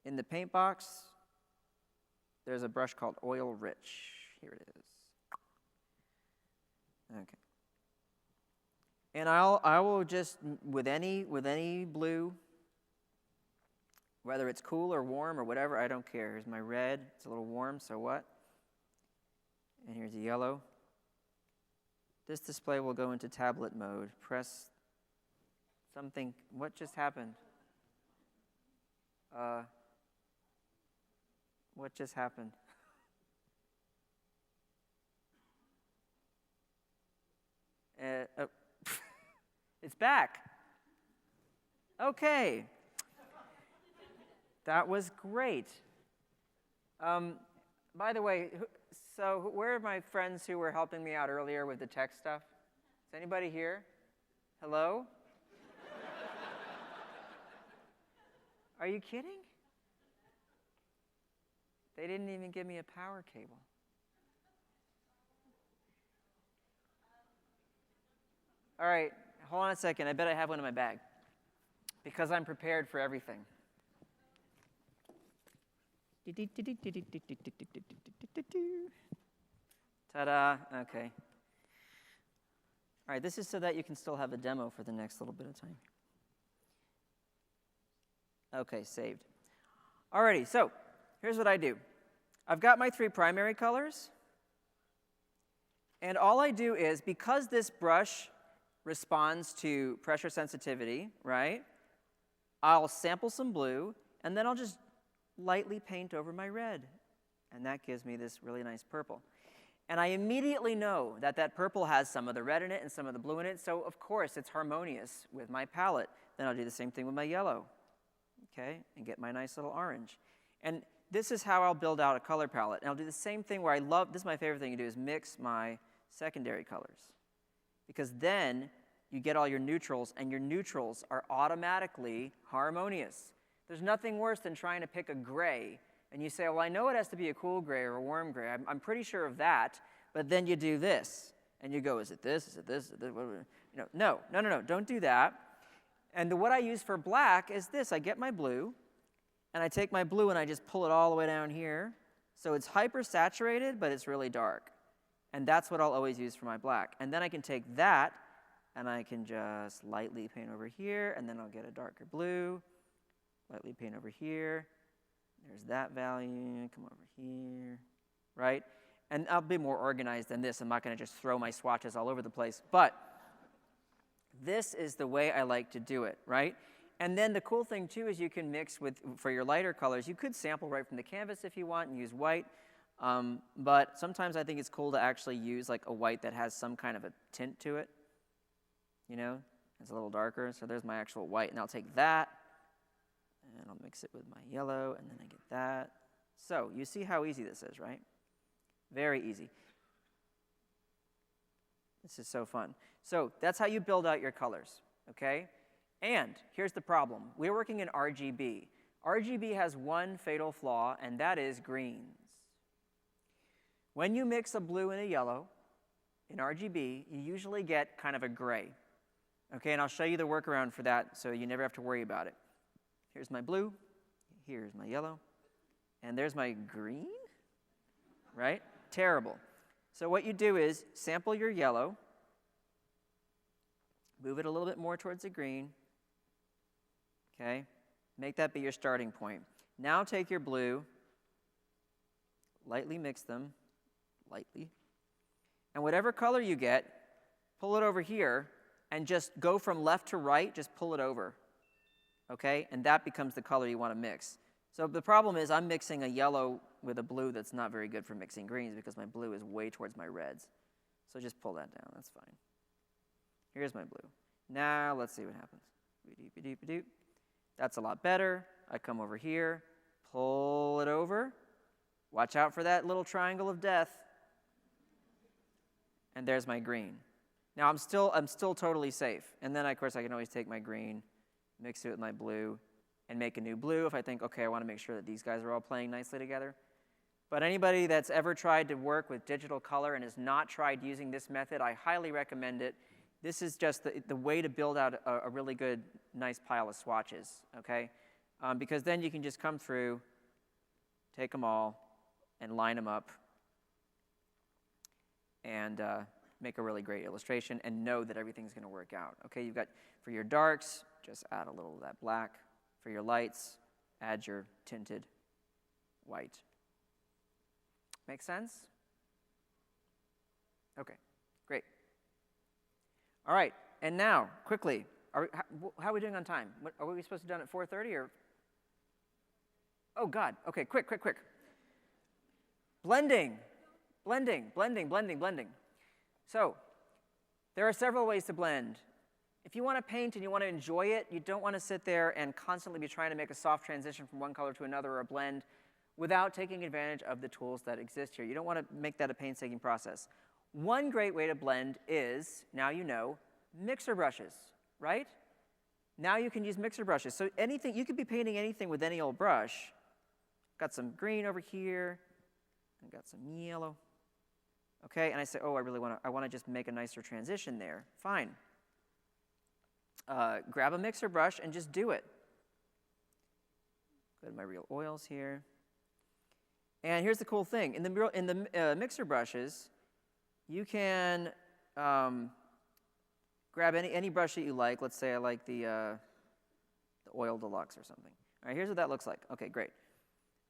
in the paint box, there's a brush called Oil Rich. Here it is. Okay. And I will just, with any blue, whether it's cool or warm or whatever, I don't care. Here's my red. It's a little warm, so what? And here's a yellow. This display will go into tablet mode. Press something. What just happened? What just happened? Oh. It's back. Okay. That was great. By the way, so where are my friends who were helping me out earlier with the tech stuff? Is anybody here? Hello? Are you kidding? They didn't even give me a power cable. All right, hold on a second. I bet I have one in my bag because I'm prepared for everything. Ta-da, okay. All right, this is so that you can still have a demo for the next little bit of time. Okay, saved. Alrighty, so here's what I do. I've got my 3 primary colors, and all I do is, because this brush responds to pressure sensitivity, right? I'll sample some blue, and then I'll just lightly paint over my red, and that gives me this really nice purple. And I immediately know that that purple has some of the red in it and some of the blue in it, so of course it's harmonious with my palette. Then I'll do the same thing with my yellow, okay, and get my nice little orange. And this is how I'll build out a color palette. And I'll do the same thing where this is my favorite thing to do, is mix my secondary colors. Because then you get all your neutrals, and your neutrals are automatically harmonious. There's nothing worse than trying to pick a gray, and you say, well, I know it has to be a cool gray or a warm gray. I'm pretty sure of that, but then you do this, and you go, is it this, is it this, is it this? No, don't do that. And what I use for black is this. I get my blue, and I take my blue and I just pull it all the way down here. So it's hyper saturated, but it's really dark. And that's what I'll always use for my black. And then I can take that, and I can just lightly paint over here, and then I'll get a darker blue, lightly paint over here. There's that value, come over here, right? And I'll be more organized than this. I'm not going to just throw my swatches all over the place. But this is the way I like to do it, right? And then the cool thing, too, is you can mix with, for your lighter colors, you could sample right from the canvas if you want and use white. But sometimes I think it's cool to actually use like a white that has some kind of a tint to it. You know, it's a little darker. So there's my actual white. And I'll take that, and I'll mix it with my yellow, and then I get that. So you see how easy this is, right? Very easy. This is so fun. So that's how you build out your colors, okay? And here's the problem. We're working in RGB. RGB has one fatal flaw, and that is greens. When you mix a blue and a yellow in RGB, you usually get kind of a gray. Okay, and I'll show you the workaround for that so you never have to worry about it. Here's my blue, here's my yellow, and there's my green, right? Terrible. So what you do is sample your yellow, move it a little bit more towards the green, okay? Make that be your starting point. Now take your blue, lightly mix them, lightly, and whatever color you get, pull it over here, and just go from left to right, just pull it over, okay? And that becomes the color you want to mix. So the problem is I'm mixing a yellow with a blue that's not very good for mixing greens because my blue is way towards my reds. So just pull that down, that's fine. Here's my blue. Now let's see what happens. That's a lot better. I come over here, pull it over. Watch out for that little triangle of death. And there's my green. Now I'm still totally safe. And then of course I can always take my green, mix it with my blue, and make a new blue if I think, okay, I want to make sure that these guys are all playing nicely together. But anybody that's ever tried to work with digital color and has not tried using this method, I highly recommend it. This is just the way to build out a really good, nice pile of swatches, okay? Because then you can just come through, take them all, and line them up, and make a really great illustration, and know that everything's going to work out. Okay, you've got, for your darks, just add a little of that black. For your lights, add your tinted white. Make sense? Okay, great. All right, and now, quickly, how are we doing on time? Are we supposed to be done at 4:30 or? Oh, God, okay, quick. Blending. So, there are several ways to blend. If you want to paint and you want to enjoy it, you don't want to sit there and constantly be trying to make a soft transition from one color to another or a blend without taking advantage of the tools that exist here. You don't want to make that a painstaking process. One great way to blend is, now you know, mixer brushes, right? Now you can use mixer brushes. So anything, you could be painting anything with any old brush. Got some green over here, and got some yellow. Okay, and I say, oh, I want to just make a nicer transition there. Fine. Grab a mixer brush and just do it. Go to my real oils here. And here's the cool thing. In the mixer brushes, you can grab any brush that you like. Let's say I like the Oil Deluxe or something. All right, here's what that looks like. Okay, great.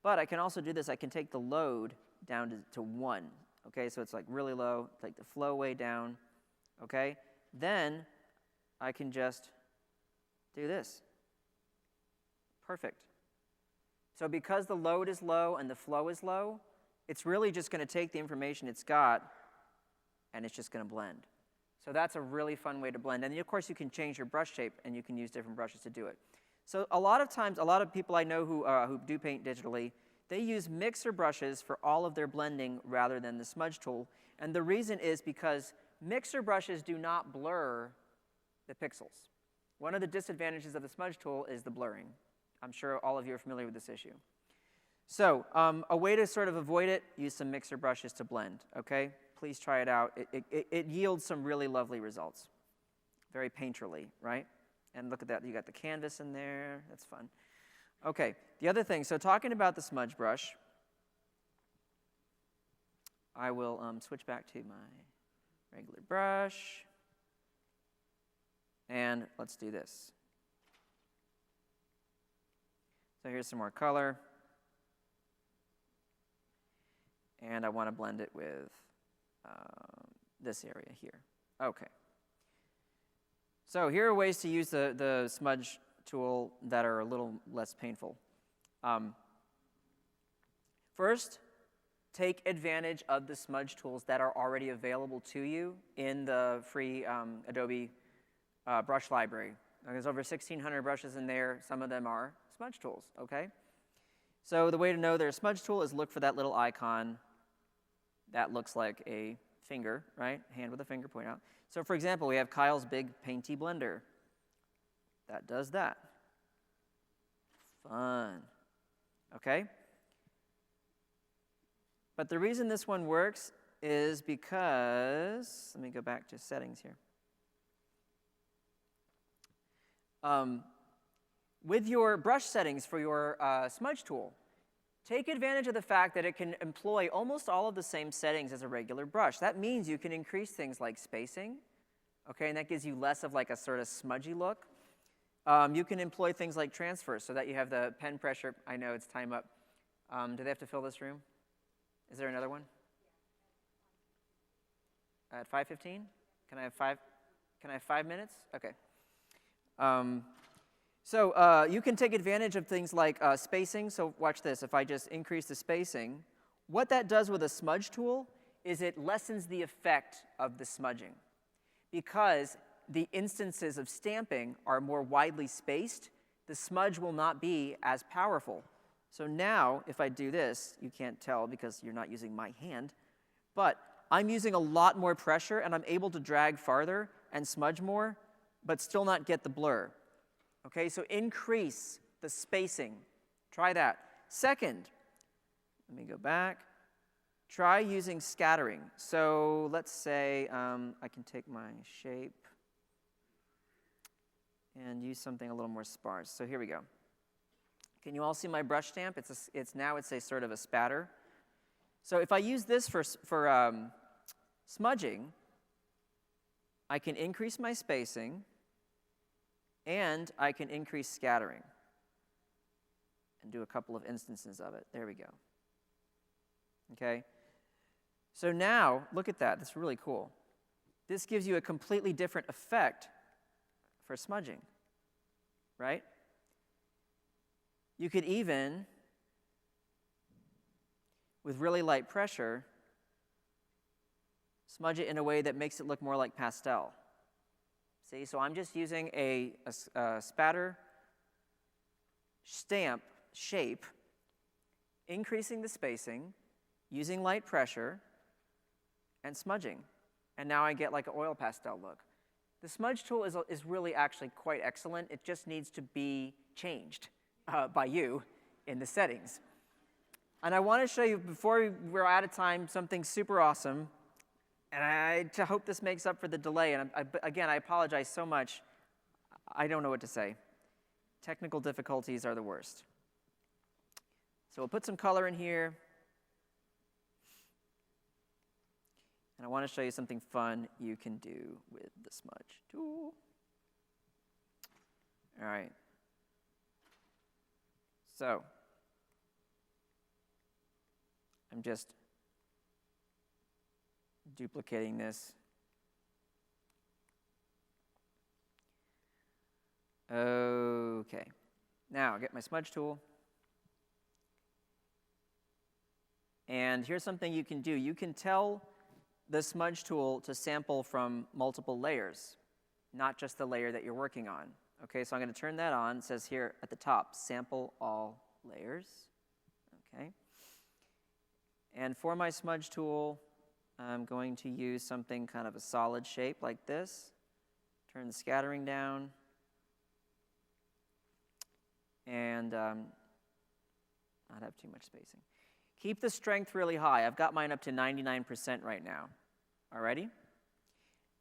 But I can also do this. I can take the load down to 1. Okay, so it's like really low. Take the flow way down. Okay, then I can just do this. Perfect. So because the load is low and the flow is low, it's really just going to take the information it's got and it's just going to blend. So that's a really fun way to blend. And then, of course, you can change your brush shape and you can use different brushes to do it. So a lot of times, a lot of people I know who do paint digitally, they use mixer brushes for all of their blending rather than the smudge tool. And the reason is because mixer brushes do not blur the pixels. One of the disadvantages of the smudge tool is the blurring. I'm sure all of you are familiar with this issue. So a way to sort of avoid it, use some mixer brushes to blend, okay? Please try it out. It yields some really lovely results. Very painterly, right? And look at that, you got the canvas in there. That's fun. Okay, the other thing, so talking about the smudge brush, I will switch back to my regular brush. And let's do this. So here's some more color. And I want to blend it with this area here. Okay. So here are ways to use the smudge tool that are a little less painful. First, take advantage of the smudge tools that are already available to you in the free Adobe brush library. There's over 1,600 brushes in there. Some of them are smudge tools, okay? So the way to know they're a smudge tool is look for that little icon that looks like a finger, right? Hand with a finger pointing out. So for example, we have Kyle's big painty blender. That does that. Fun. Okay? But the reason this one works is because, let me go back to settings here. With your brush settings for your smudge tool, take advantage of the fact that it can employ almost all of the same settings as a regular brush. That means you can increase things like spacing, okay, and that gives you less of like a sort of smudgy look. You can employ things like transfer so that you have the pen pressure. I know it's time up. Do they have to fill this room? Is there another one? At 5:15? Can I have 5 minutes? Okay. So you can take advantage of things like spacing. So watch this. If I just increase the spacing, what that does with a smudge tool is it lessens the effect of the smudging. Because the instances of stamping are more widely spaced, the smudge will not be as powerful. So now, if I do this, you can't tell because you're not using my hand, but I'm using a lot more pressure, and I'm able to drag farther and smudge more, but still not get the blur. Okay, so increase the spacing. Try that. Second, let me go back. Try using scattering. So let's say I can take my shape and use something a little more sparse. So here we go. Can you all see my brush stamp? It's now a sort of a spatter. So if I use this for smudging, I can increase my spacing, and I can increase scattering and do a couple of instances of it. There we go. Okay? So now, look at that. That's really cool. This gives you a completely different effect for smudging, right? You could even, with really light pressure, smudge it in a way that makes it look more like pastel. See, so I'm just using a spatter stamp shape, increasing the spacing, using light pressure, and smudging. And now I get like an oil pastel look. The smudge tool is really actually quite excellent. It just needs to be changed by you in the settings. And I want to show you, before we're out of time, something super awesome. And I hope this makes up for the delay. And again, I apologize so much. I don't know what to say. Technical difficulties are the worst. So we'll put some color in here. And I want to show you something fun you can do with the smudge tool. All right. So I'm just duplicating this. Okay. Now I'll get my smudge tool. And here's something you can do. You can tell the smudge tool to sample from multiple layers, not just the layer that you're working on. Okay, so I'm going to turn that on. It says here at the top, sample all layers. Okay. And for my smudge tool, I'm going to use something kind of a solid shape like this. Turn the scattering down. And not have too much spacing. Keep the strength really high. I've got mine up to 99% right now. Alrighty?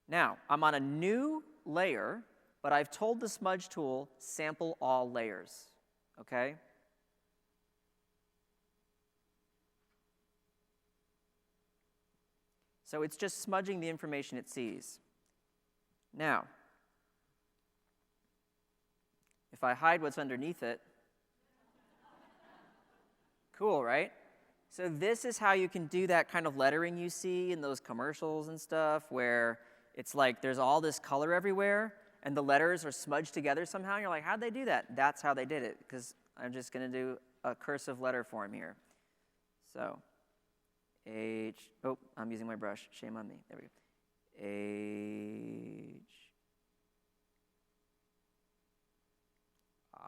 Now, I'm on a new layer, but I've told the smudge tool, sample all layers. Okay? So it's just smudging the information it sees. Now, if I hide what's underneath it, cool, right? So this is how you can do that kind of lettering you see in those commercials and stuff, where it's like there's all this color everywhere, and the letters are smudged together somehow, and you're like, how'd they do that? That's how they did it, because I'm just going to do a cursive letter form here. So H, oh, I'm using my brush. Shame on me. There we go. H, I.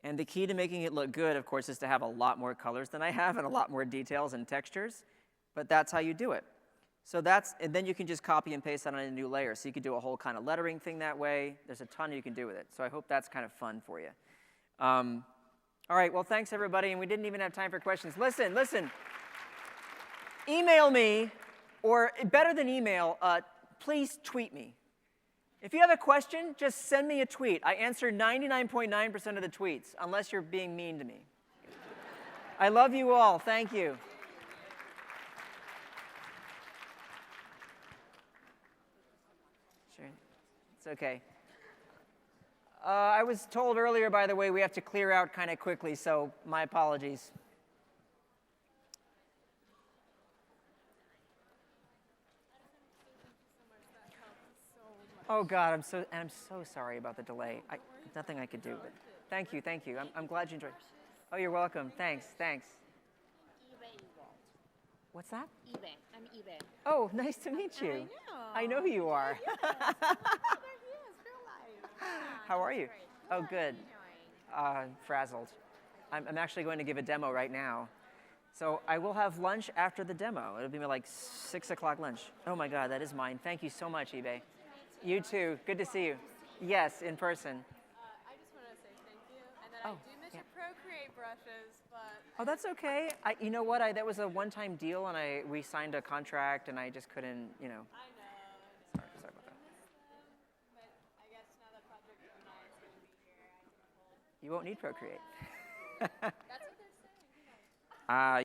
And the key to making it look good, of course, is to have a lot more colors than I have and a lot more details and textures. But that's how you do it. So and then you can just copy and paste that on a new layer. So you could do a whole kind of lettering thing that way. There's a ton you can do with it. So I hope that's kind of fun for you. All right, well, thanks, everybody. And we didn't even have time for questions. Listen. Email me, or better than email, please tweet me. If you have a question, just send me a tweet. I answer 99.9% of the tweets, unless you're being mean to me. I love you all. Thank you. Sure. It's okay. I was told earlier, by the way, we have to clear out kind of quickly, so my apologies. Oh God, I'm so sorry about the delay. Nothing I could do. But thank you, thank you. I'm glad you enjoyed. Oh, you're welcome. Thanks, thanks. What's that? eBay. I'm eBay. Oh, nice to meet you. I know. I know who you are. Yes. Oh, there he is, real life. Yeah, How are you? great. Oh, How good. are you doing? Frazzled. I'm actually going to give a demo right now. So I will have lunch after the demo. It'll be like 6 o'clock lunch. Oh my God, that is mine. Thank you so much, eBay. You too. Good to see you. Yes, in person. I just want to say thank you, and that Oh, I do miss yeah. your Procreate brushes, but Oh, that's okay. You know what? That was a one-time deal, and we signed a contract, and I just couldn't, I know. Sorry about that. But I guess now that Project Gemini is going to be here, I can pull. You won't need Procreate. That's what they're saying. Uh,